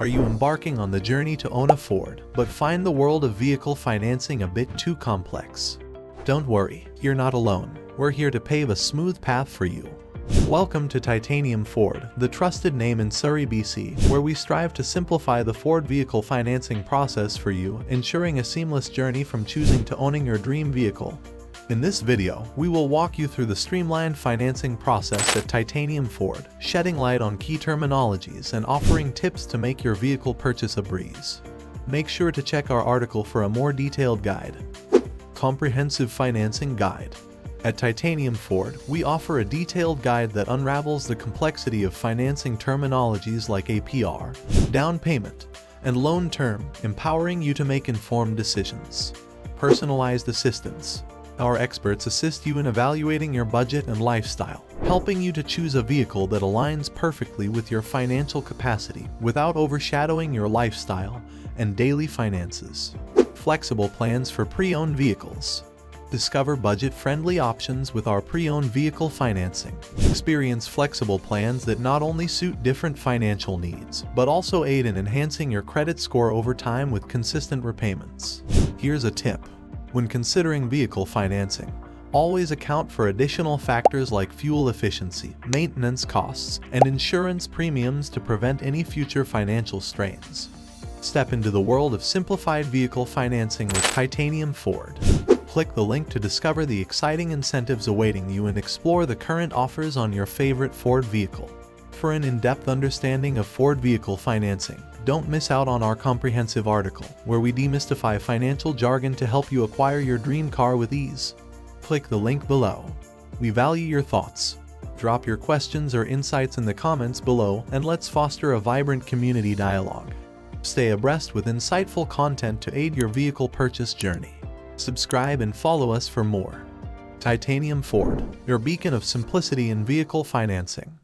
Are you embarking on the journey to own a Ford, but find the world of vehicle financing a bit too complex? Don't worry, you're not alone. We're here to pave a smooth path for you. Welcome to Titanium Ford, the trusted name in Surrey, BC, where we strive to simplify the Ford vehicle financing process for you, ensuring a seamless journey from choosing to owning your dream vehicle. In this video, we will walk you through the streamlined financing process at Titanium Ford, shedding light on key terminologies and offering tips to make your vehicle purchase a breeze. Make sure to check our article for a more detailed guide. Comprehensive Financing Guide. At Titanium Ford, we offer a detailed guide that unravels the complexity of financing terminologies like APR, down payment, and loan term, empowering you to make informed decisions. Personalized assistance. Our experts assist you in evaluating your budget and lifestyle, helping you to choose a vehicle that aligns perfectly with your financial capacity without overshadowing your lifestyle and daily finances. Flexible plans for pre-owned vehicles. Discover budget-friendly options with our pre-owned vehicle financing. Experience flexible plans that not only suit different financial needs, but also aid in enhancing your credit score over time with consistent repayments. Here's a tip. When considering vehicle financing, always account for additional factors like fuel efficiency, maintenance costs, and insurance premiums to prevent any future financial strains. Step into the world of simplified vehicle financing with Titanium Ford. Click the link to discover the exciting incentives awaiting you and explore the current offers on your favorite Ford vehicle. For an in-depth understanding of Ford vehicle financing, don't miss out on our comprehensive article, where we demystify financial jargon to help you acquire your dream car with ease. Click the link below. We value your thoughts. Drop your questions or insights in the comments below, and let's foster a vibrant community dialogue. Stay abreast with insightful content to aid your vehicle purchase journey. Subscribe and follow us for more. Titanium Ford, your beacon of simplicity in vehicle financing.